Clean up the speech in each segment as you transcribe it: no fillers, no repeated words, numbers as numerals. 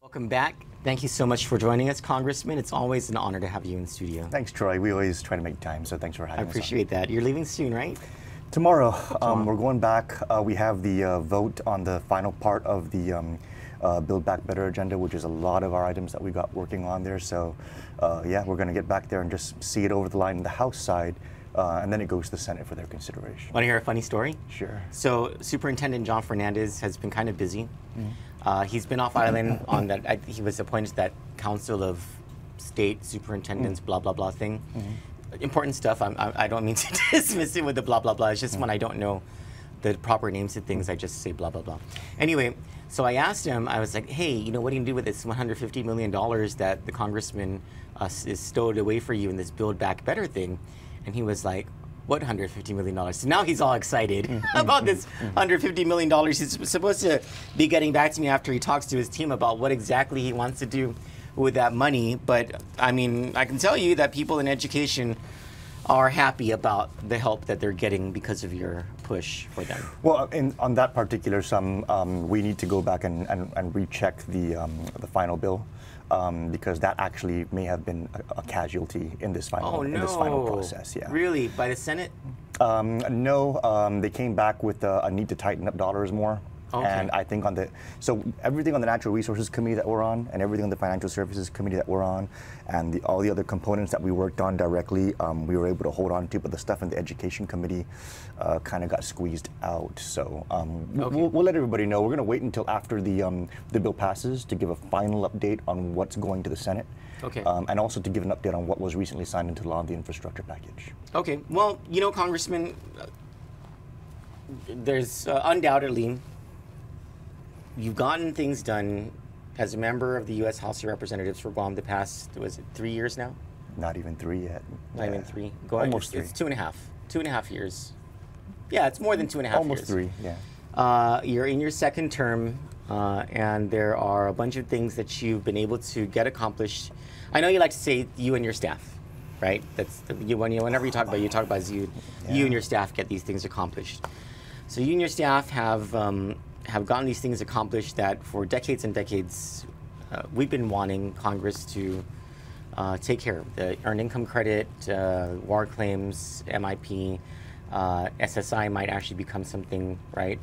Welcome back. Thank you so much for joining us, Congressman. It's always an honor to have you in studio. Thanks, Troy. We always try to make time, so thanks for having us. I appreciate that. You're leaving soon, right? Tomorrow, we're going back. We have the vote on the final part of the Build Back Better agenda, which is a lot of our items that we got working on there. So, yeah, we're going to get back there and just see it over the line on the House side, and then it goes to the Senate for their consideration. Want to hear a funny story? Sure. So, Superintendent John Fernandez has been kind of busy. He's been off island on that. He was appointed to that Council of State Superintendents, blah blah blah thing. Important stuff. I don't mean to dismiss it with the blah blah blah. It's just when I don't know the proper names of things, I just say blah blah blah. Anyway, so I asked him. I was like, hey, you know, what do you do with this $150 million that the congressman is stowed away for you in this Build Back Better thing? And he was like, what $150 million? So now he's all excited about this $150 million. He's supposed to be getting back to me after he talks to his team about what exactly he wants to do with that money. But I mean, I can tell you that people in education are happy about the help that they're getting because of your push for them. Well, on that particular sum, we need to go back and recheck the final bill. Because that actually may have been a casualty in this final in this final process. Yeah. Really? By the Senate? No, they came back with a need to tighten up dollars more. Okay. And I think so everything on the Natural Resources Committee that we're on, and everything on the Financial Services Committee that we're on, and all the other components that we worked on directly, we were able to hold on to, but the stuff in the Education Committee kind of got squeezed out. So we'll let everybody know. We're going to wait until after the bill passes to give a final update on what's going to the Senate. Okay. And also to give an update on what was recently signed into law, the infrastructure package. Okay. Well, you know, Congressman, there's undoubtedly you've gotten things done as a member of the U.S. House of Representatives for Guam the past, was it 3 years now? Not even 3 yet. Not even 3? Almost 3. It's 2.5. 2.5 years. Yeah, it's more than 2.5 years. Almost 3, yeah. You're in your second term, and there are a bunch of things that you've been able to get accomplished. I know you like to say you and your staff, right? That's whenever you talk about you and your staff get these things accomplished. So you and your staff have gotten these things accomplished that for decades and decades we've been wanting Congress to take care of. The Earned Income Credit, war claims, MIP, SSI might actually become something, right?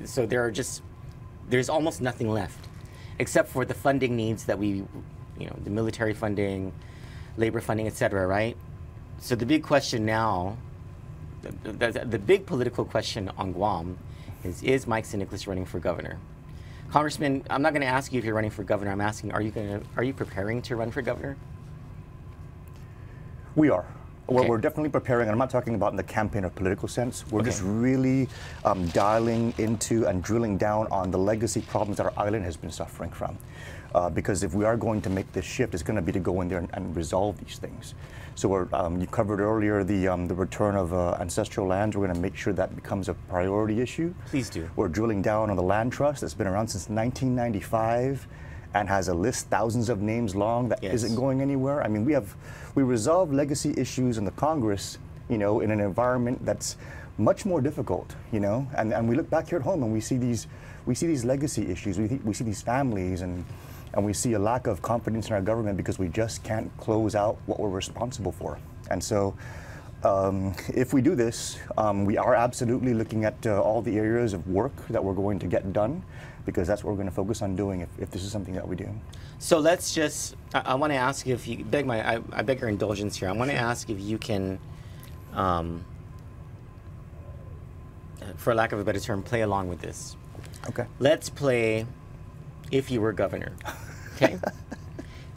So there's almost nothing left except for the funding needs that the military funding, labor funding, etc., right? So the big question now, the big political question on Guam is Mike San Nicolas running for governor? Congressman, I'm not going to ask you if you're running for governor. I'm asking, are you preparing to run for governor? We are. Okay. We're definitely preparing, and I'm not talking about in the campaign or political sense. We're just really dialing into and drilling down on the legacy problems that our island has been suffering from. Because if we are going to make this shift, it's going to be to go in there and resolve these things. So you covered earlier the return of ancestral lands. We're going to make sure that becomes a priority issue. Please do. We're drilling down on the land trust that's been around since 1995 and has a list thousands of names long that isn't going anywhere. I mean, we resolve legacy issues in the Congress, in an environment that's much more difficult, and we look back here at home and we see these legacy issues. We see these families and we see a lack of confidence in our government because we just can't close out what we're responsible for. And so if we do this, we are absolutely looking at all the areas of work that we're going to get done, because that's what we're going to focus on doing if this is something that we do. So let's just, I want to ask you if you, I beg your indulgence here. I want to ask if you can, for lack of a better term, play along with this. Okay. Let's play If You Were Governor, okay?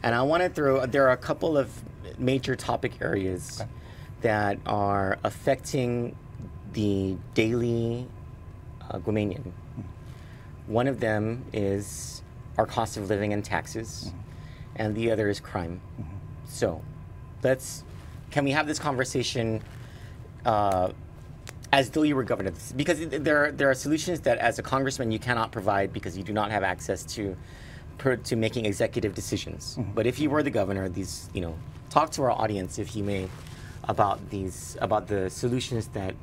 And I want to there are a couple of major topic areas that are affecting the daily Guamanian. One of them is our cost of living and taxes, and the other is crime. So can we have this conversation as though you were governor? Because there are solutions that as a congressman you cannot provide because you do not have access to making executive decisions. But if you were the governor, talk to our audience, if you may, about the solutions that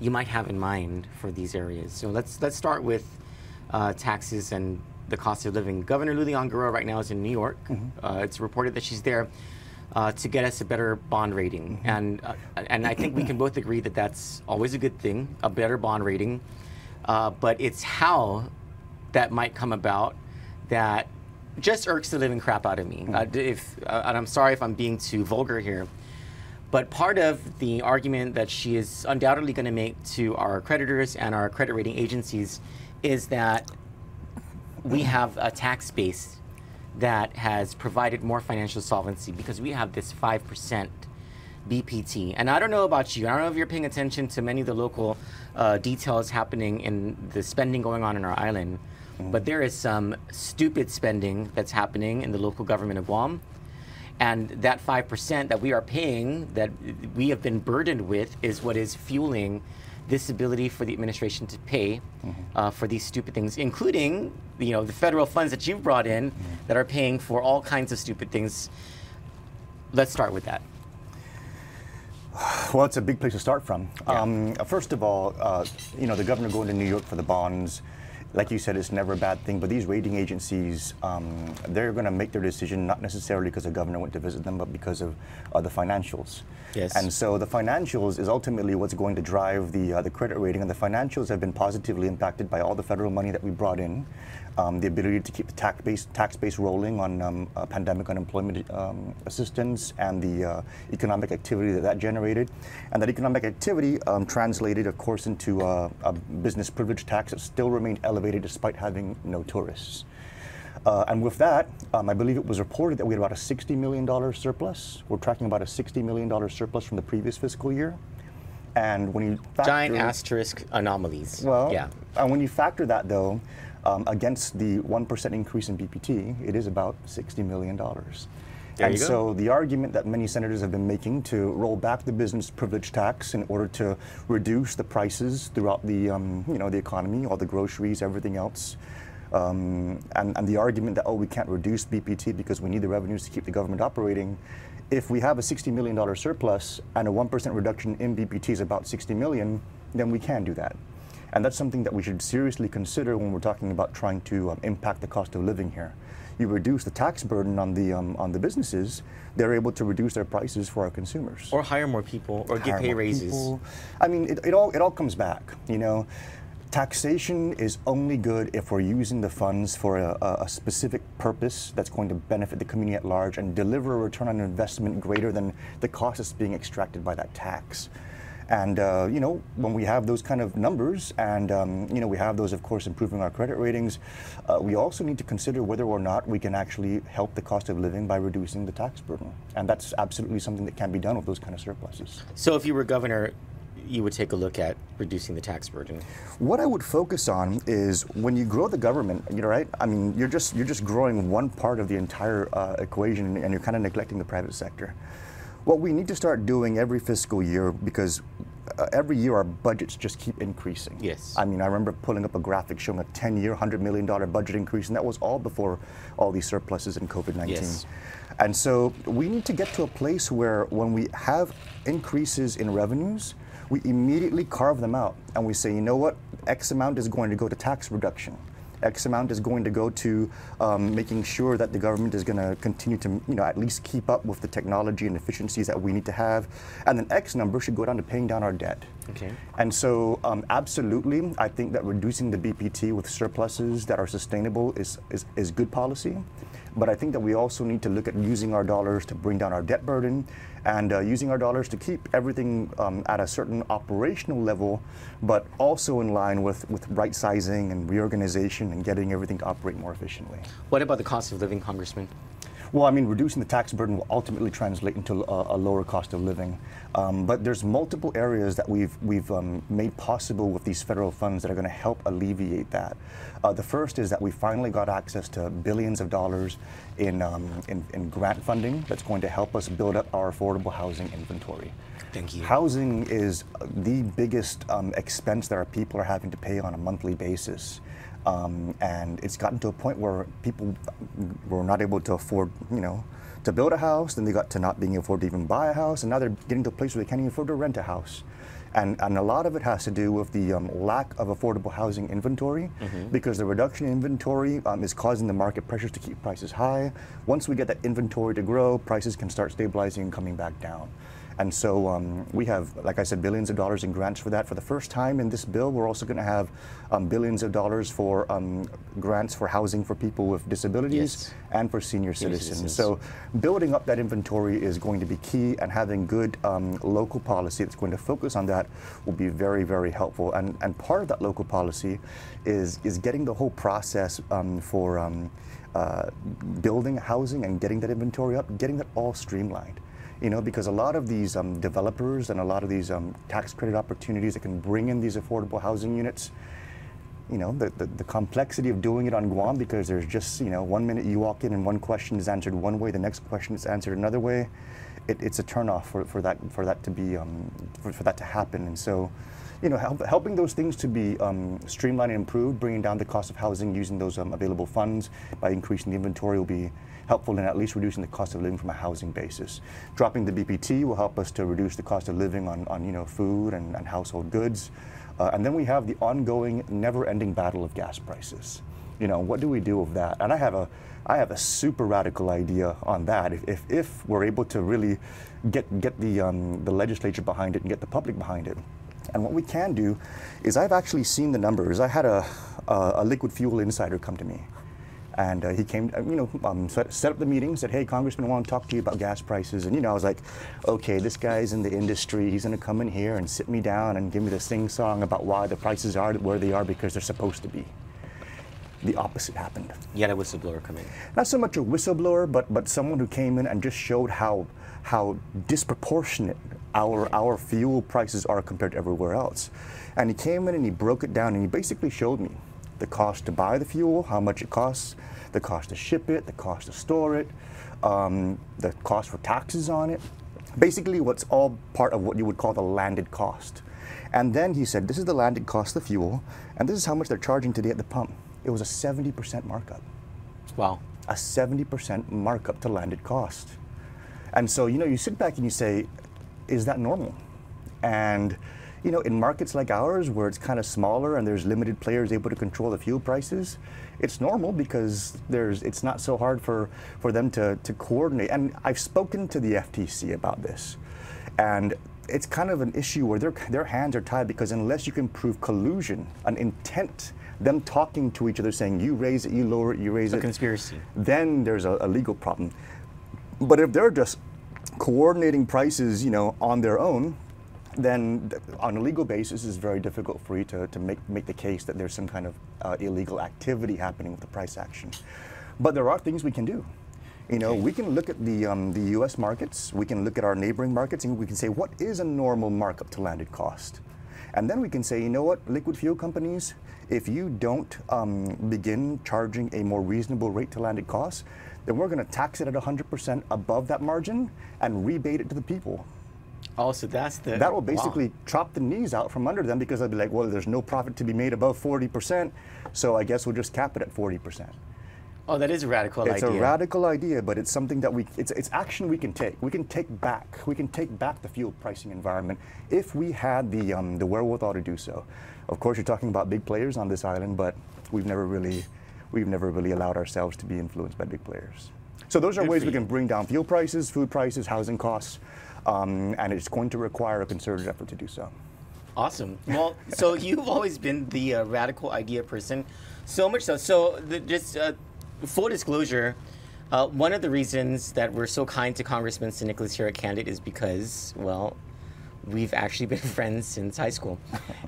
you might have in mind for these areas. So let's start with taxes and the cost of living. Governor Lulian Guerrero right now is in New York. It's reported that she's there to get us a better bond rating. And I think we can both agree that that's always a good thing, a better bond rating. But it's how that might come about that just irks the living crap out of me. And I'm sorry if I'm being too vulgar here, but part of the argument that she is undoubtedly going to make to our creditors and our credit rating agencies is that we have a tax base that has provided more financial solvency because we have this 5% BPT. And I don't know about you, I don't know if you're paying attention to many of the local details happening in the spending going on in our island, but there is some stupid spending that's happening in the local government of Guam. And that 5% that we are paying, that we have been burdened with, is what is fueling this ability for the administration to pay for these stupid things, including, you know, the federal funds that you've brought in that are paying for all kinds of stupid things. Let's start with that. Well, it's a big place to start from. First of all, you know, the governor going to New York for the bonds, like you said, it's never a bad thing, but these rating agencies, they're going to make their decision not necessarily because the governor went to visit them, but because of the financials. Yes. And so the financials is ultimately what's going to drive the credit rating, and the financials have been positively impacted by all the federal money that we brought in, the ability to keep the tax base rolling on pandemic unemployment assistance, and the economic activity that generated. And that economic activity translated, of course, into a business privilege tax that still remained elevated despite having no tourists. And with that, I believe it was reported that we had about a $60 million surplus. We're tracking about a $60 million surplus from the previous fiscal year. And when you factor, giant asterisk anomalies. Well, yeah. And when you factor that, though, against the 1% increase in BPT, it is about $60 million. And so the argument that many senators have been making to roll back the business privilege tax in order to reduce the prices throughout the, you know, the economy, all the groceries, everything else, and the argument that, oh, we can't reduce BPT because we need the revenues to keep the government operating. If we have a $60 million surplus and a 1% reduction in BPT is about $60 million, then we can do that. And that's something that we should seriously consider when we're talking about trying to impact the cost of living here. You reduce the tax burden on the businesses, they're able to reduce their prices for our consumers. Or hire more people, or give pay raises. People. I mean, it all comes back, you know. Taxation is only good if we're using the funds for a specific purpose that's going to benefit the community at large and deliver a return on investment greater than the cost that's being extracted by that tax. And, you know, when we have those kind of numbers and, you know, we have those, of course, improving our credit ratings, we also need to consider whether or not we can actually help the cost of living by reducing the tax burden. And that's absolutely something that can be done with those kind of surpluses. So if you were governor, you would take a look at reducing the tax burden? What I would focus on is when you grow the government, you know, right? I mean, you're just growing one part of the entire equation, and you're kind of neglecting the private sector. What we need to start doing every fiscal year, because every year our budgets just keep increasing. Yes. I mean, I remember pulling up a graphic showing a 10-year, $100 million budget increase, and that was all before all these surpluses in COVID-19. Yes. And so we need to get to a place where when we have increases in revenues, we immediately carve them out and we say, you know what, X amount is going to go to tax reduction. X amount is going to go to making sure that the government is going to continue to, you know, at least keep up with the technology and efficiencies that we need to have. And then X number should go down to paying down our debt. Okay. And so absolutely, I think that reducing the BPT with surpluses that are sustainable is good policy. But I think that we also need to look at using our dollars to bring down our debt burden and using our dollars to keep everything at a certain operational level, but also in line with right sizing and reorganization and getting everything to operate more efficiently. What about the cost of living, Congressman? Well, I mean, reducing the tax burden will ultimately translate into a lower cost of living. But there's multiple areas that we've made possible with these federal funds that are going to help alleviate that. The first is that we finally got access to billions of dollars in grant funding that's going to help us build up our affordable housing inventory. Thank you. Housing is the biggest expense that our people are having to pay on a monthly basis. And it's gotten to a point where people were not able to afford, you know, to build a house, then they got to not being able to afford to even buy a house, and now they're getting to a place where they can't even afford to rent a house. And a lot of it has to do with the lack of affordable housing inventory, because the reduction in inventory is causing the market pressures to keep prices high. Once we get that inventory to grow, prices can start stabilizing and coming back down. And so we have, like I said, billions of dollars in grants for that. For the first time in this bill, we're also going to have billions of dollars for grants for housing for people with disabilities and for senior citizens. So building up that inventory is going to be key, and having good local policy that's going to focus on that will be very, very helpful. And part of that local policy is getting the whole process for building housing and getting that inventory up, getting that all streamlined. You know, because a lot of these developers and a lot of these tax credit opportunities that can bring in these affordable housing units, you know, the complexity of doing it on Guam, because there's just, you know, 1 minute you walk in and one question is answered one way, the next question is answered another way. It's a turnoff for that to be for that to happen. And so, you know, helping those things to be streamlined and improved, bringing down the cost of housing using those available funds by increasing the inventory will be helpful in at least reducing the cost of living from a housing basis. Dropping the BPT will help us to reduce the cost of living on you know, food and household goods. And then we have the ongoing, never-ending battle of gas prices. You know, what do we do with that? And I have a super radical idea on that. If we're able to really get the legislature behind it and get the public behind it. And what we can do is, I've actually seen the numbers. I had a liquid fuel insider come to me. And he came, you know, set up the meeting, said, hey, Congressman, I want to talk to you about gas prices. And, you know, I was like, okay, this guy's in the industry. He's going to come in here and sit me down and give me the sing-song about why the prices are where they are because they're supposed to be. The opposite happened. You had a whistleblower come in. Not so much a whistleblower, but someone who came in and just showed how disproportionate our fuel prices are compared to everywhere else. And he came in and he broke it down, and he basically showed me the cost to buy the fuel, how much it costs, the cost to ship it, the cost to store it, the cost for taxes on it. Basically, what's all part of what you would call the landed cost. And then he said, this is the landed cost of fuel, and this is how much they're charging today at the pump. It was a 70% markup. Wow. A 70% markup to landed cost. And so, you know, you sit back and you say, is that normal? And you know, in markets like ours, where it's kind of smaller and there's limited players able to control the fuel prices, it's normal because it's not so hard for them to coordinate. And I've spoken to the FTC about this, and it's kind of an issue where their hands are tied, because unless you can prove collusion, an intent, them talking to each other saying, you raise it, you lower it, you raise it. A conspiracy. Then there's a legal problem. But if they're just coordinating prices, you know, on their own, then on a legal basis, it's very difficult for you to make the case that there's some kind of illegal activity happening with the price action. But there are things we can do. You know, we can look at the U.S. markets, we can look at our neighboring markets, and we can say, what is a normal markup to landed cost? And then we can say, you know what, liquid fuel companies, if you don't begin charging a more reasonable rate to landed cost, then we're going to tax it at 100% above that margin and rebate it to the people. Oh, so that's the... That will basically chop the knees out from under them, because they'll be like, well, there's no profit to be made above 40%, so I guess we'll just cap it at 40%. Oh, that is a radical idea. It's a radical idea, but it's something that it's action we can take. We can take back the fuel pricing environment if we had the wherewithal to do so. Of course, you're talking about big players on this island, but we've never really allowed ourselves to be influenced by big players. So those are ways we can bring down fuel prices, food prices, housing costs. And it's going to require a concerted effort to do so. Awesome. Well, so you've always been the radical idea person, so much so. So just full disclosure, one of the reasons that we're so kind to Congressman San Nicolas here at Kandit is because, well, we've actually been friends since high school,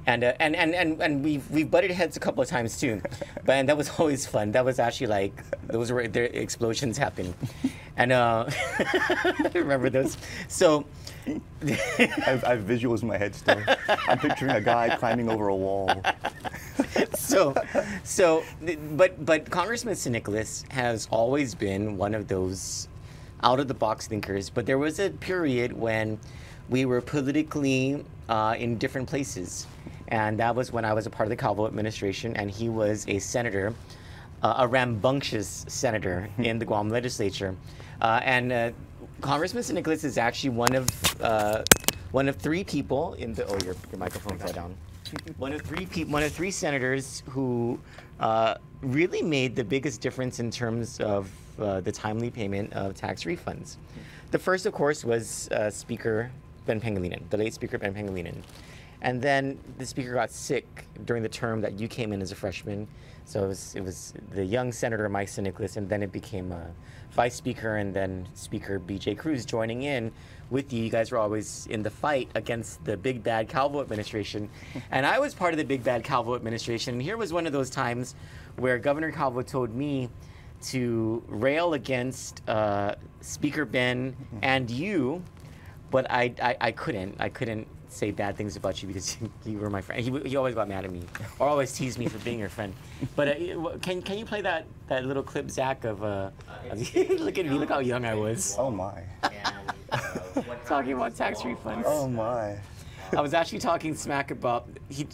and we've butted heads a couple of times too, and that was always fun. That was actually like those were the explosions happening, and I remember those. So I have visuals in my head still. I'm picturing a guy climbing over a wall. But Congressman San Nicolas has always been one of those out-of-the-box thinkers. But there was a period when we were politically in different places. And that was when I was a part of the Calvo administration, and he was a senator, a rambunctious senator in the Guam legislature. Congressman San Nicolas is actually one of one of three people in the, oh, your microphone fell down. One of three senators who really made the biggest difference in terms of the timely payment of tax refunds. The first, of course, was Speaker Ben Pangilinan, the late Speaker Ben Pangilinan. And then the Speaker got sick during the term that you came in as a freshman. So it was the young Senator Mike San Nicolas, and then it became Vice Speaker and then Speaker B.J. Cruz joining in with you. You guys were always in the fight against the big bad Calvo administration. And I was part of the big bad Calvo administration. And here was one of those times where Governor Calvo told me to rail against Speaker Ben and you, but I couldn't say bad things about you because you were my friend. He always got mad at me or always teased me for being your friend. But can you play that little clip, Zach, of look at me, look how young I was. Oh my. Talking about tax refunds. Oh my. I was actually talking smack about, he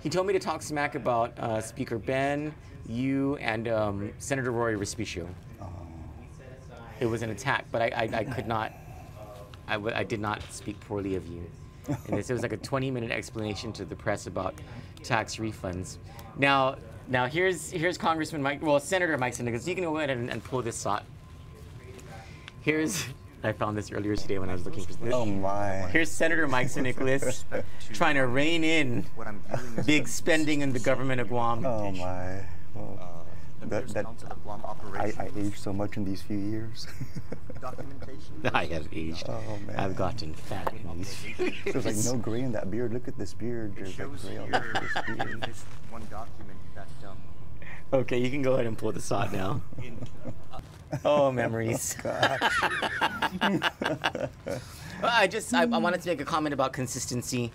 told me to talk smack about Speaker Ben, you, and Senator Rory Respicio. Oh. It was an attack, but I could not, I did not speak poorly of you. And it was like a 20-minute explanation to the press about tax refunds. Now here's Congressman Mike, well, Senator Mike San Nicolas. You can go ahead and pull this shot. I found this earlier today when I was looking for this. Oh my. Here's Senator Mike San Nicolas trying to rein in big spending in the government of Guam. Oh my. Well, I aged so much in these few years. I have aged. Oh man. I've gotten fat in these few years. There's like no gray in that beard. Look at this beard. There's like gray on this beard. This one document that Okay, you can go ahead and pull the shot now. Oh, memories. Well, I wanted to make a comment about consistency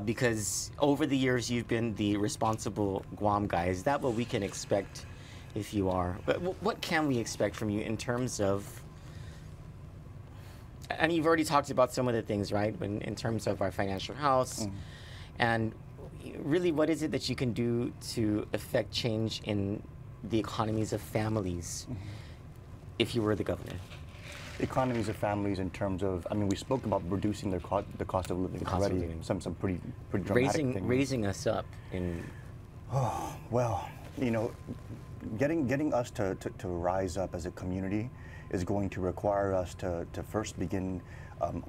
because over the years you've been the responsible Guam guy. Is that what we can expect if you are? What can we expect from you in terms of, and you've already talked about some of the things, right, in terms of our financial house, and really what is it that you can do to affect change in the economies of families if you were the governor? Economies of families in terms of, I mean, we spoke about reducing the cost of living already. Some pretty dramatic things. Raising us up in. Oh well, you know, getting us to rise up as a community is going to require us to first begin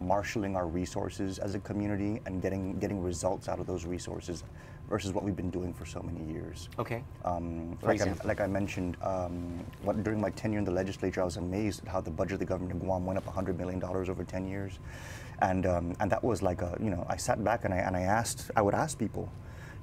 marshaling our resources as a community and getting results out of those resources versus what we've been doing for so many years. Okay. Like I mentioned, during my tenure in the legislature, I was amazed at how the budget of the government of Guam went up $100 million over 10 years. And that was like I sat back and I would ask people,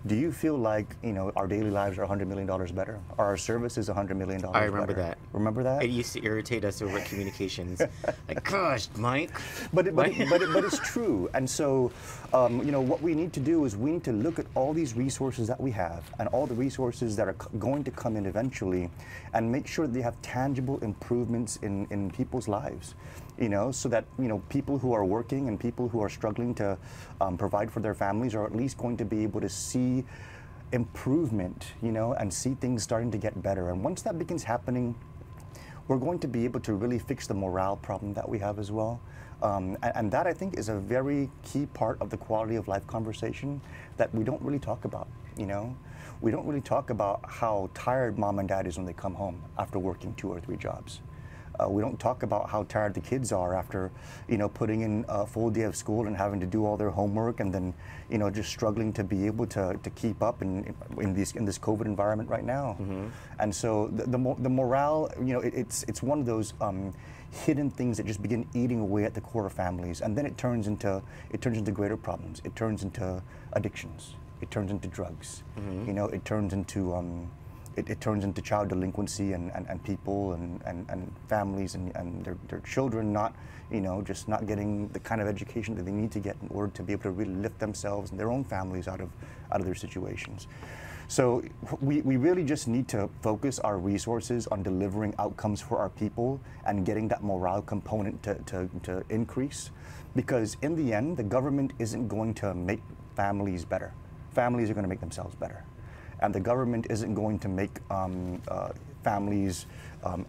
do you feel like, our daily lives are $100 million better? Are our services $100 million better? I remember that. Remember that? It used to irritate us over communications. Like, gosh, Mike. But it's true. And so, what we need to do is we need to look at all these resources that we have and all the resources that are going to come in eventually and make sure that they have tangible improvements in people's lives. So that, people who are working and people who are struggling to provide for their families are at least going to be able to see improvement, and see things starting to get better. And once that begins happening, we're going to be able to really fix the morale problem that we have as well. And that, I think, is a very key part of the quality of life conversation that we don't really talk about, We don't really talk about how tired mom and dad is when they come home after working 2 or 3 jobs. We don't talk about how tired the kids are after, putting in a full day of school and having to do all their homework and then, just struggling to be able to keep up in this COVID environment right now. And so the morale, it's one of those hidden things that just begin eating away at the core of families, and then it turns into greater problems. It turns into addictions. It turns into drugs. It turns into It turns into child delinquency and people and families and their children not, just not getting the kind of education that they need to get in order to be able to really lift themselves and their own families out of their situations. So we really just need to focus our resources on delivering outcomes for our people and getting that morale component to increase, because in the end, the government isn't going to make families better. Families are going to make themselves better. And the government isn't going to make families,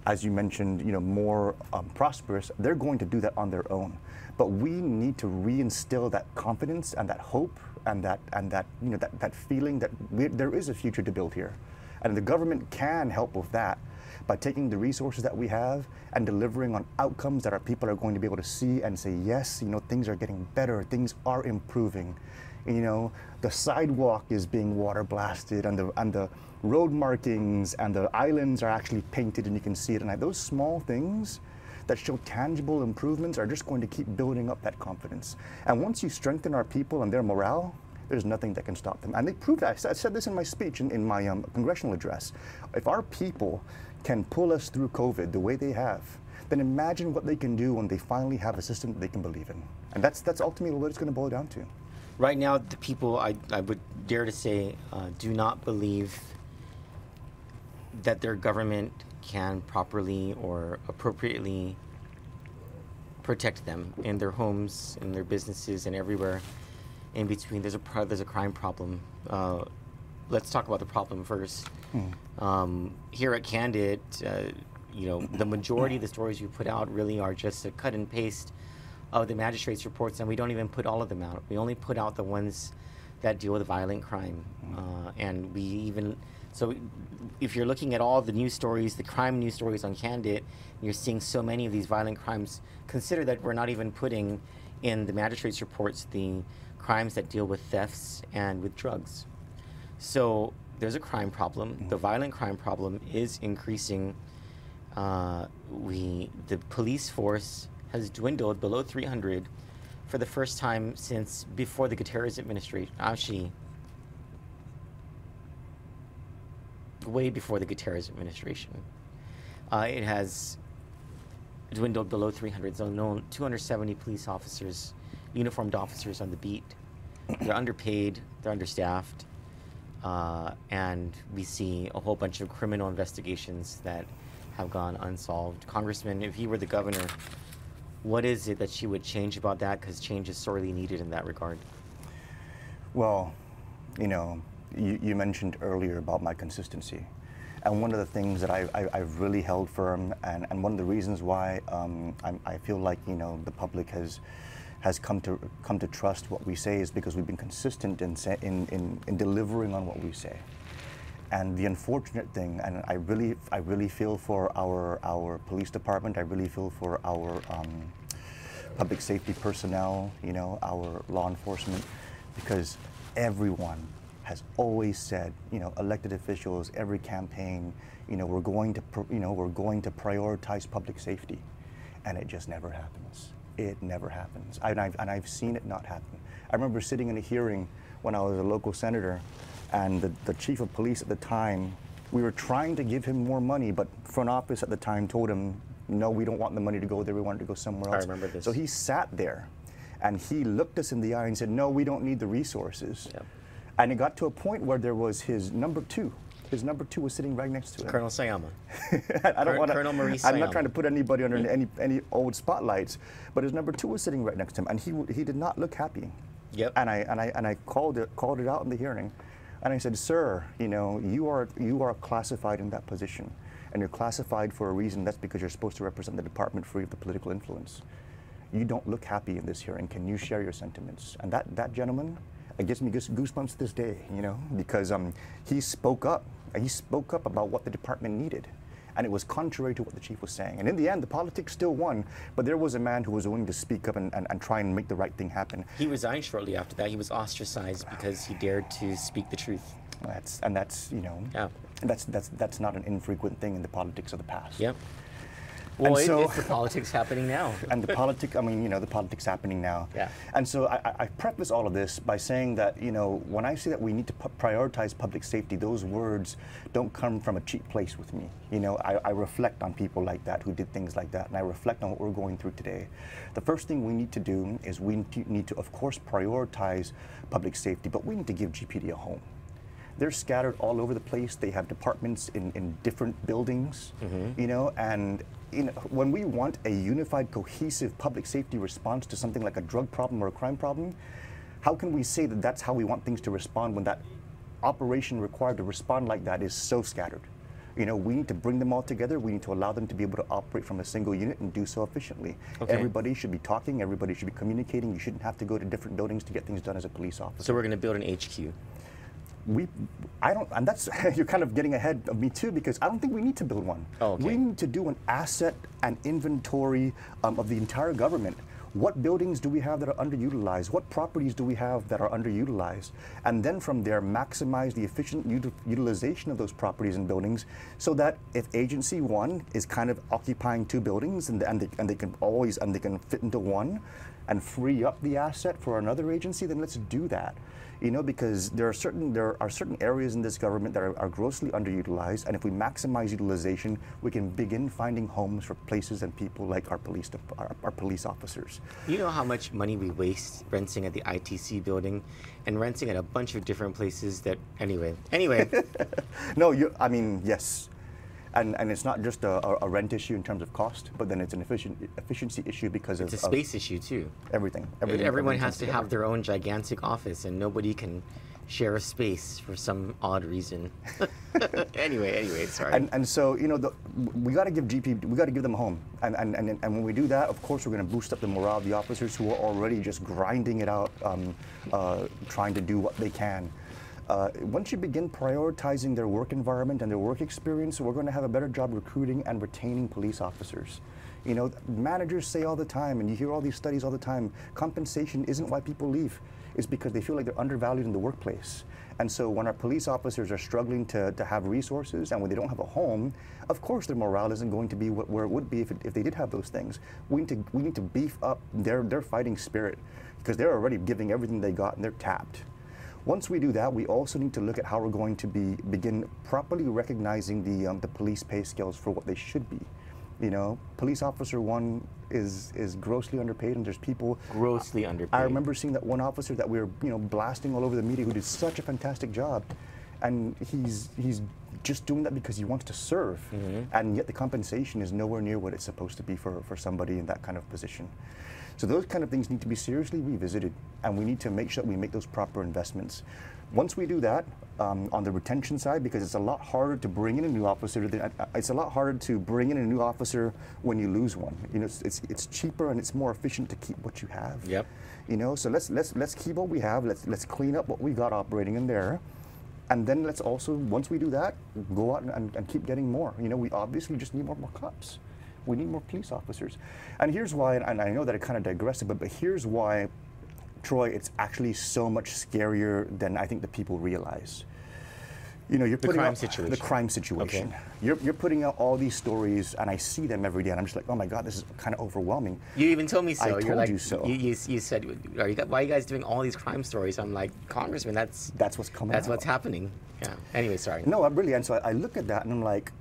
as you mentioned, more prosperous, they're going to do that on their own. But we need to reinstill that confidence and that hope and that feeling that there is a future to build here. And the government can help with that by taking the resources that we have and delivering on outcomes that our people are going to be able to see and say, yes, things are getting better, things are improving. The sidewalk is being water blasted, and the road markings and the islands are actually painted, and you can see it. And those small things that show tangible improvements are just going to keep building up that confidence. And once you strengthen our people and their morale, there's nothing that can stop them. And they proved that. I said this in my speech, in my congressional address. If our people can pull us through COVID the way they have, then imagine what they can do when they finally have a system that they can believe in. And that's ultimately what it's going to boil down to. Right now, the people, I would dare to say, do not believe that their government can properly or appropriately protect them in their homes, in their businesses, and everywhere in between. There's a crime problem. Let's talk about the problem first. Here at Kandit, the majority of the stories you put out really are just a cut and paste of the magistrate's reports, and we don't even put all of them out. We only put out the ones that deal with violent crime. So if you're looking at all the news stories, the crime news stories on Kandit, you're seeing so many of these violent crimes, consider that we're not even putting in the magistrate's reports the crimes that deal with thefts and with drugs. So there's a crime problem. The violent crime problem is increasing. The police force has dwindled below 300 for the first time since before the Gutierrez administration. Actually, way before the Gutierrez administration. It has dwindled below 300. So no 270 police officers, uniformed officers on the beat. They're underpaid, they're understaffed, and we see a whole bunch of criminal investigations that have gone unsolved. Congressman, if you were the governor, what is it that she would change about that? Because change is sorely needed in that regard. Well, you mentioned earlier about my consistency. And one of the things that I've really held firm, and one of the reasons why I feel like the public has come to trust what we say is because we've been consistent in delivering on what we say. And the unfortunate thing, and I really feel for our police department, I really feel for our public safety personnel, our law enforcement, because everyone has always said, elected officials, every campaign, we're going to prioritize public safety, and it just never happens. It never happens, and I've seen it not happen. I remember sitting in a hearing when I was a local senator, and the chief of police at the time, we were trying to give him more money, but front office at the time told him, no, we don't want the money to go there, we want it to go somewhere else. I remember this. So he sat there, and he looked us in the eye and said, no, we don't need the resources. Yep. And it got to a point where there was his number two. His number two was sitting right next to him. Colonel Sayama. Colonel Maurice Sayama. I'm not trying to put anybody under any old spotlights, but his number two was sitting right next to him, and he did not look happy. Yep. And I called it out in the hearing, and I said, sir, you are classified in that position, and you're classified for a reason. That's because you're supposed to represent the department free of the political influence. You don't look happy in this hearing. Can you share your sentiments? And that gentleman, it gives me goosebumps to this day, because he spoke up. And he spoke up about what the department needed. And it was contrary to what the chief was saying. And in the end, the politics still won, but there was a man who was willing to speak up and try and make the right thing happen. He resigned shortly after that. He was ostracized because he dared to speak the truth. That's not an infrequent thing in the politics of the past. Yep. Well, it's the politics happening now. And the politics happening now. Yeah. And so I preface all of this by saying that, when I say that we need to prioritize public safety, those words don't come from a cheap place with me. I reflect on people like that who did things like that, and I reflect on what we're going through today. The first thing we need to do is we need to, of course, prioritize public safety, but we need to give GPD a home. They're scattered all over the place. They have departments in different buildings, and when we want a unified, cohesive public safety response to something like a drug problem or a crime problem, how can we say that that's how we want things to respond when that operation required to respond like that is so scattered? You know, we need to bring them all together. We need to allow them to be able to operate from a single unit and do so efficiently. Okay. Everybody should be talking. Everybody should be communicating. You shouldn't have to go to different buildings to get things done as a police officer. So we're going to build an HQ. I don't, and that's, you're kind of getting ahead of me too, because I don't think we need to build one. Oh, okay. We need to do an asset and inventory of the entire government. What buildings do we have that are underutilized? What properties do we have that are underutilized? And then from there, maximize the efficient utilization of those properties and buildings, so that if agency one is kind of occupying 2 buildings and they can fit into one and free up the asset for another agency, then let's do that. You know, because there are certain areas in this government that are grossly underutilized, and if we maximize utilization, we can begin finding homes for places and people like our police officers. You know how much money we waste renting at the ITC building and renting at a bunch of different places that, anyway. No, I mean, yes. And it's not just a rent issue in terms of cost, but then it's an efficiency issue because it's a space issue too. Everything. Everyone has to have their own gigantic office, and nobody can share a space for some odd reason. anyway, sorry. And so, you know, we got to give them a home, and when we do that, of course, we're going to boost up the morale of the officers who are already just grinding it out, trying to do what they can. Once you begin prioritizing their work environment and their work experience, we're going to have a better job recruiting and retaining police officers. You know, managers say all the time, and you hear all these studies all the time, compensation isn't why people leave. It's because they feel like they're undervalued in the workplace. And so when our police officers are struggling to have resources, and when they don't have a home, of course their morale isn't going to be where it would be if they did have those things. We need to beef up their fighting spirit, because they're already giving everything they got and they're tapped. Once we do that, we also need to look at how we're going to begin properly recognizing the police pay scales for what they should be. You know, police officer 1 is grossly underpaid, and there's people grossly underpaid. I remember seeing that one officer that we were, you know, blasting all over the media, who did such a fantastic job, and he's just doing that because he wants to serve, and yet the compensation is nowhere near what it's supposed to be for somebody in that kind of position. So those kind of things need to be seriously revisited, and we need to make sure that we make those proper investments. Once we do that, on the retention side, because it's a lot harder to bring in a new officer, it's a lot harder to bring in a new officer when you lose one. You know, it's cheaper and it's more efficient to keep what you have. Yep. You know, so let's keep what we have. Let's clean up what we got operating in there. And then let's also, once we do that, go out and keep getting more. You know, we obviously just need more cops. We need more police officers. And here's why, and I know that I kind of digressed, but here's why, Troy, it's actually so much scarier than I think the people realize. You know, you're putting out the crime situation. Okay. You're putting out all these stories, and I see them every day, and I'm just like, oh my God, this is kind of overwhelming. You even told me so. I told you so. You said, why are you guys doing all these crime stories? I'm like, Congressman, that's what's coming. That's what's happening. Yeah. Anyway, sorry. No, I'm really, and so I look at that, and I'm like,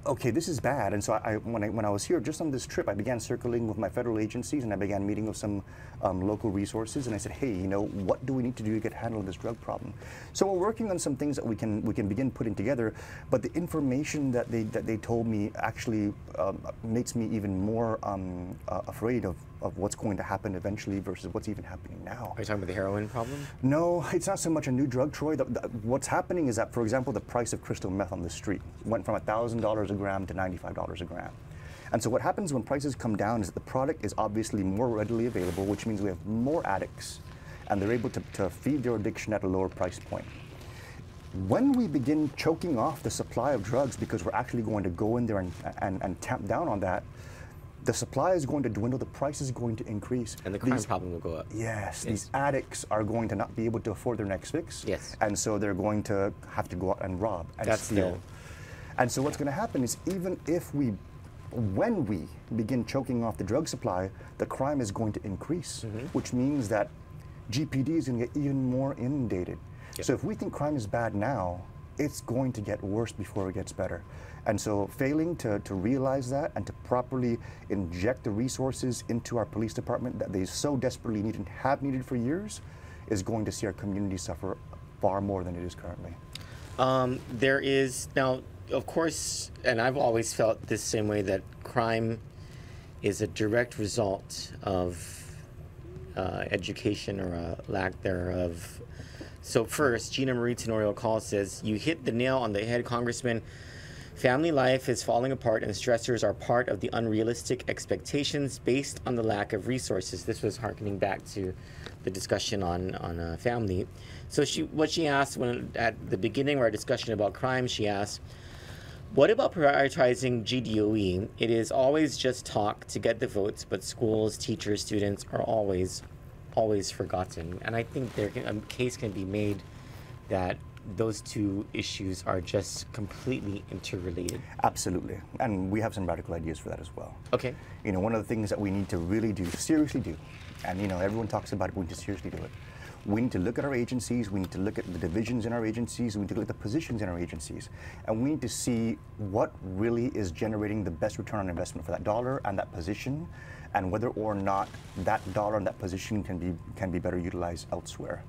okay, this is bad. And so when I was here just on this trip, I began circling with my federal agencies, and I began meeting with some local resources, and I said, hey, you know, what do we need to do to get a handle on this drug problem? So we're working on some things that we can begin putting together, but the information that they told me actually makes me even more afraid of what's going to happen eventually versus what's even happening now. Are you talking about the heroin problem? No, it's not so much a new drug, Troy. What's happening is that, for example, the price of crystal meth on the street went from $1,000 a gram to $95 a gram. And so what happens when prices come down is that the product is obviously more readily available, which means we have more addicts, and they're able to feed their addiction at a lower price point. When we begin choking off the supply of drugs because we're actually going to go in there and tamp down on that, the supply is going to dwindle, the price is going to increase. And the crime problem will go up. Yes, these addicts are going to not be able to afford their next fix. Yes. And so they're going to have to go out and rob and steal. And so what's going to happen is, even if when we begin choking off the drug supply, the crime is going to increase, which means that GPD is going to get even more inundated. Yep. So if we think crime is bad now, it's going to get worse before it gets better. And so failing to realize that and to properly inject the resources into our police department that they so desperately need and have needed for years is going to see our community suffer far more than it is currently. There is now, of course, and I've always felt this same way, that crime is a direct result of education or a lack thereof. So first, Gina Marie Tenorio Call says, you hit the nail on the head, Congressman. Family life is falling apart and stressors are part of the unrealistic expectations based on the lack of resources. This was harkening back to the discussion on family. So what she asked at the beginning of our discussion about crime, she asked, what about prioritizing GDOE? It is always just talk to get the votes, but schools, teachers, students are always forgotten. And I think a case can be made that those two issues are just completely interrelated. Absolutely. And we have some radical ideas for that as well. Okay. You know, one of the things that we need to really do, seriously do, and you know, everyone talks about it, we need to seriously do it. We need to look at our agencies, we need to look at the divisions in our agencies, we need to look at the positions in our agencies, and we need to see what really is generating the best return on investment for that dollar and that position, and whether or not that dollar and that position can be better utilized elsewhere.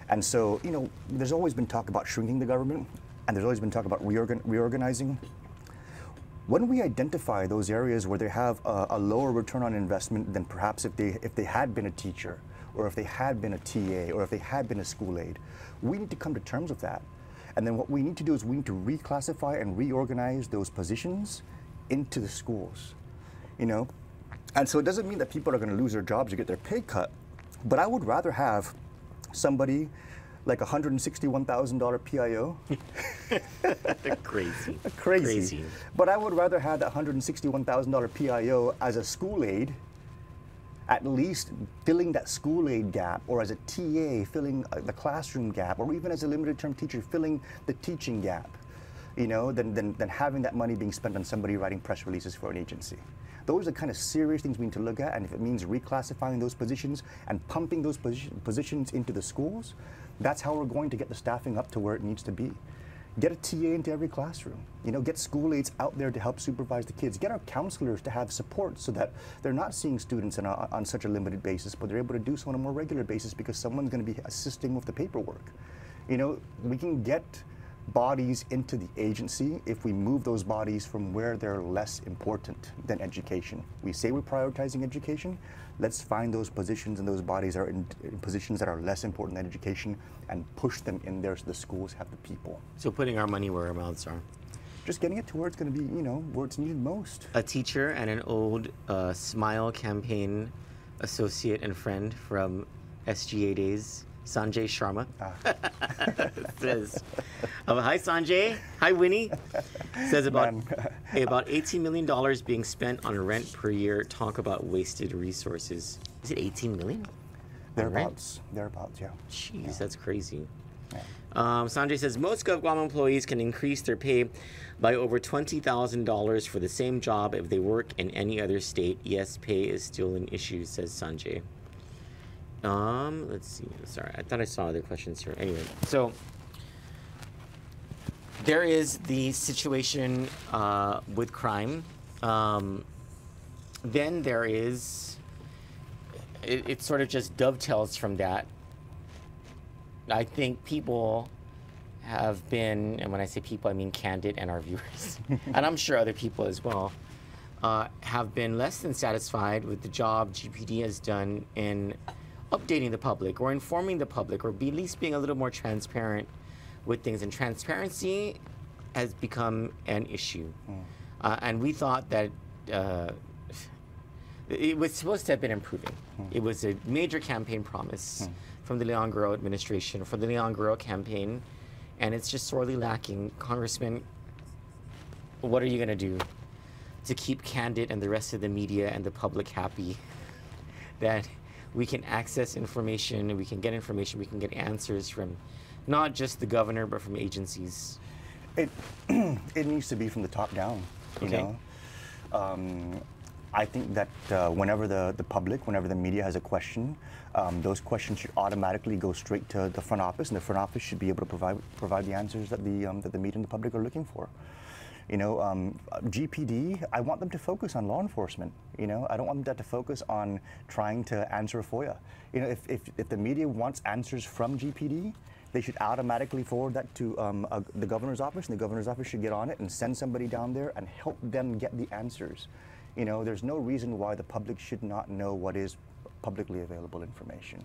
And so, you know, there's always been talk about shrinking the government, and there's always been talk about reorganizing. When we identify those areas where they have a lower return on investment than perhaps if they had been a teacher, or if they had been a TA, or if they had been a school aide, we need to come to terms with that. And then what we need to do is we need to reclassify and reorganize those positions into the schools, you know? And so it doesn't mean that people are going to lose their jobs or get their pay cut, but I would rather have somebody like a $161,000 PIO. Crazy. But I would rather have that $161,000 PIO as a school aide, at least filling that school aide gap, or as a TA filling the classroom gap, or even as a limited term teacher filling the teaching gap, you know, than having that money being spent on somebody writing press releases for an agency. Those are the kind of serious things we need to look at, and if it means reclassifying those positions and pumping those positions into the schools, that's how we're going to get the staffing up to where it needs to be. Get a TA into every classroom. You know, get school aides out there to help supervise the kids. Get our counselors to have support so that they're not seeing students on such a limited basis, but they're able to do so on a more regular basis because someone's going to be assisting with the paperwork. You know, we can get bodies into the agency if we move those bodies from where they're less important than education. We say we're prioritizing education. Let's find those positions and those bodies are in positions that are less important than education and push them in there so the schools have the people. So putting our money where our mouths are. Just getting it to where it's going to be, you know, where it's needed most. A teacher and an old Smile campaign associate and friend from SGA days, Sanjay Sharma, says, hi Sanjay, hi Winnie, says about $18 million being spent on rent per year. Talk about wasted resources. Is it 18 million? Thereabouts, yeah. Jeez, yeah. That's crazy. Yeah. Sanjay says, most GovGuam employees can increase their pay by over $20,000 for the same job if they work in any other state. Yes, pay is still an issue, says Sanjay. Let's see. Sorry, I thought I saw other questions here. Anyway, so there is the situation with crime. Then there is, it sort of just dovetails from that. I think people have been, and when I say people, I mean Kandit and our viewers, and I'm sure other people as well, have been less than satisfied with the job GPD has done in updating the public or informing the public or at least being a little more transparent with things. And transparency has become an issue. And we thought that it was supposed to have been improving. It was a major campaign promise from the Leon Guerrero administration, for the Leon Guerrero campaign, and it's just sorely lacking. Congressman, what are you going to do to keep Kandit and the rest of the media and the public happy that we can access information, we can get information, we can get answers from not just the governor, but from agencies? It needs to be from the top down, you know? I think that whenever the public, whenever the media has a question, those questions should automatically go straight to the front office, and the front office should be able to provide the answers that the media and the public are looking for. You know, GPD, I want them to focus on law enforcement. You know, I don't want them to focus on trying to answer a FOIA. You know, if the media wants answers from GPD, they should automatically forward that to the governor's office, and the governor's office should get on it and send somebody down there and help them get the answers. You know, there's no reason why the public should not know what is publicly available information.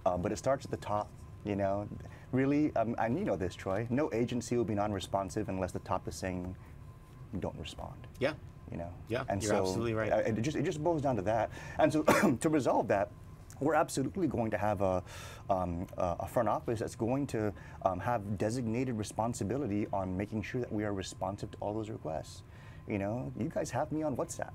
But it starts at the top, you know. Really, and you know this, Troy, no agency will be non-responsive unless the top is saying don't respond. Yeah. You know. Yeah. And you're so absolutely right. it just boils down to that. And so to resolve that, we're absolutely going to have a front office that's going to have designated responsibility on making sure that we are responsive to all those requests. You know, you guys have me on WhatsApp.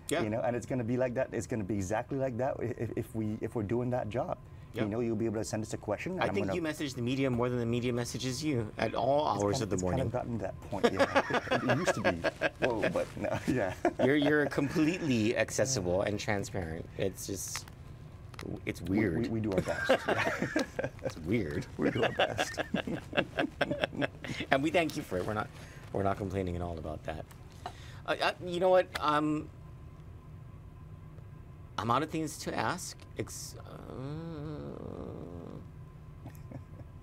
Yeah. You know, and it's going to be like that. It's going to be exactly like that if we're doing that job. Yeah. You know, you'll be able to send us a question. I think you message the media more than the media messages you at all hours of the morning. It's kind of gotten to that point. Yeah, it used to be. Whoa, but no, yeah. You're completely accessible and transparent. It's just. It's weird. We do our best. Yeah. It's weird. We do our best. And we thank you for it. We're not complaining at all about that. You know what? I'm out of things to ask. You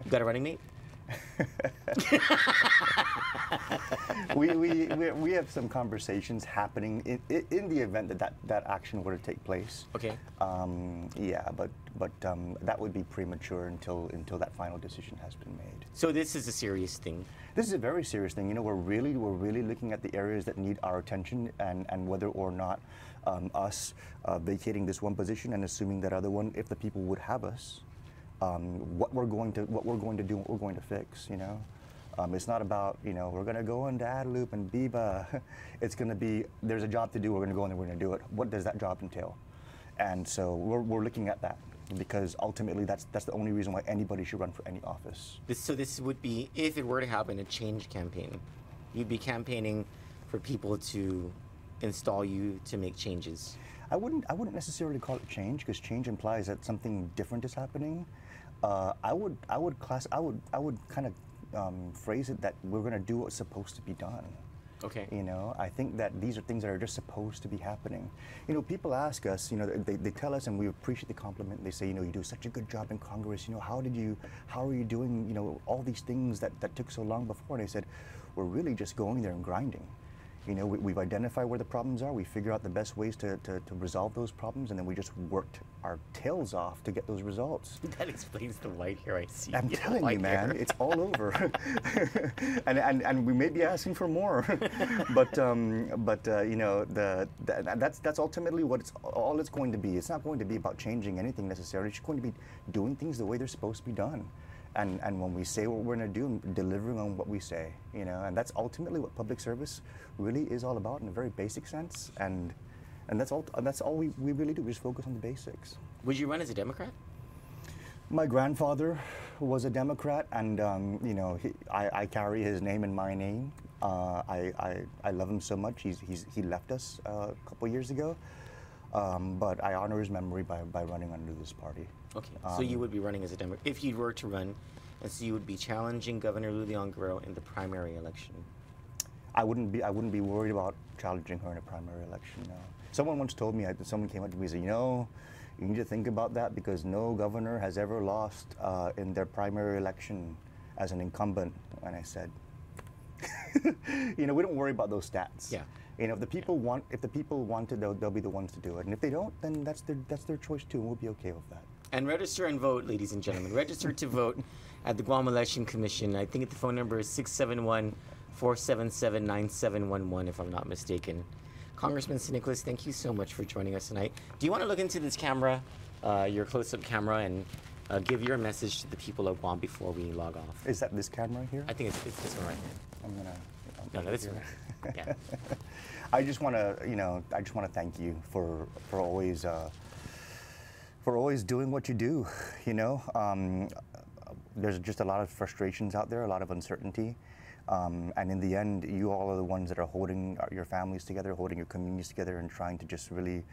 got a running mate? we have some conversations happening in the event that action were to take place. Okay. Yeah, but that would be premature until that final decision has been made. So this is a serious thing. This is a very serious thing. You know, we're really looking at the areas that need our attention and whether or not us vacating this one position and assuming that other one, if the people would have us. What we're going to do, what we're going to fix. You know, it's not about we're going to go into Adelup and Biba. It's going to be there's a job to do. We're going to go in and we're going to do it. What does that job entail? And so we're looking at that because ultimately that's the only reason why anybody should run for any office. So this would be, if it were to happen, a change campaign. You'd be campaigning for people to install you to make changes. I wouldn't necessarily call it change because change implies that something different is happening. I would kind of phrase it that we're going to do what's supposed to be done. Okay. You know, I think that these are things that are just supposed to be happening. You know, people ask us, they tell us, and we appreciate the compliment. They say, you do such a good job in Congress. How are you doing, all these things that took so long before? And I said, we're really just going there and grinding. We've identified where the problems are. We figure out the best ways to resolve those problems, and then we just worked our tails off to get those results. That explains the white hair I see. I'm telling you, man, it's all over. and we may be asking for more, but that's ultimately what all it's going to be. It's not going to be about changing anything necessarily. It's just going to be doing things the way they're supposed to be done. And when we say what we're going to do, delivering on what we say, and that's ultimately what public service really is all about in a very basic sense. And that's all we really do. We just focus on the basics. Would you run as a Democrat? My grandfather was a Democrat, and I carry his name in my name. I love him so much. He left us a couple years ago. But I honor his memory by running under this party. Okay, so you would be running as a Democrat if you were to run, and so you would be challenging Governor Lulian Guerrero in the primary election. I wouldn't be worried about challenging her in a primary election. No. Someone once told me, someone came up to me and said, you need to think about that because no governor has ever lost in their primary election as an incumbent. And I said, we don't worry about those stats. Yeah. If the people want it, they'll be the ones to do it. And if they don't, then that's their choice too, and we'll be okay with that. And register and vote, ladies and gentlemen. Register to vote at the Guam Election Commission. I think the phone number is 671-477-9711, if I'm not mistaken. Congressman San Nicolas, thank you so much for joining us tonight. Do you want to look into this camera, your close-up camera, and give your message to the people of Guam before we log off? Is that this camera here? I think it's this one right here. I'm gonna. No, this one. Yeah. I just want to thank you for always doing what you do. There's just a lot of frustrations out there, a lot of uncertainty, and in the end, you all are the ones that are holding your families together, holding your communities together, and trying to just really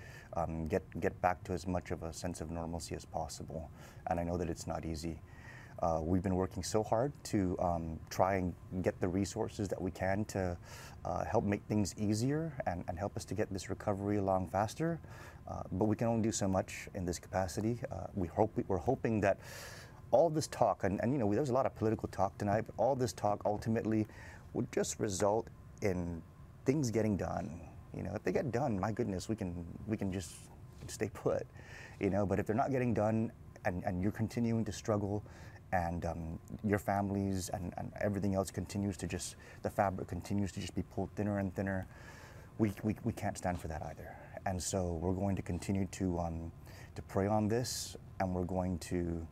get back to as much of a sense of normalcy as possible. And I know that it's not easy. We've been working so hard to try and get the resources that we can to help make things easier and help us to get this recovery along faster. But we can only do so much in this capacity. We're hoping that all this talk, and there's a lot of political talk tonight, but all this talk ultimately would just result in things getting done. If they get done, my goodness, we can just stay put. But if they're not getting done, and you're continuing to struggle and your families and everything else continues to just, the fabric continues to just be pulled thinner and thinner, we can't stand for that either. And so we're going to continue to pray on this, and we're going to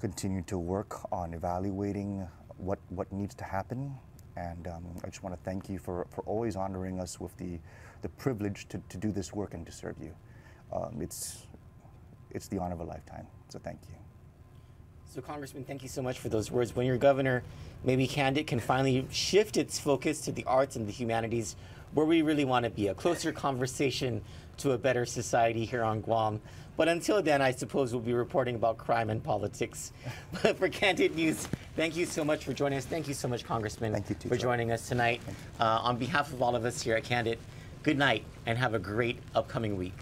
continue to work on evaluating what needs to happen. And I just want to thank you for always honoring us with the privilege to do this work and to serve you. It's the honor of a lifetime, so thank you. So Congressman, thank you so much for those words. When you're governor, maybe Kandit can finally shift its focus to the arts and the humanities, where we really want to be, a closer conversation to a better society here on Guam. But until then, I suppose we'll be reporting about crime and politics. But for Kandit News, thank you so much for joining us. Thank you so much, Congressman, thank you too, for joining us tonight. On behalf of all of us here at Kandit, good night and have a great upcoming week.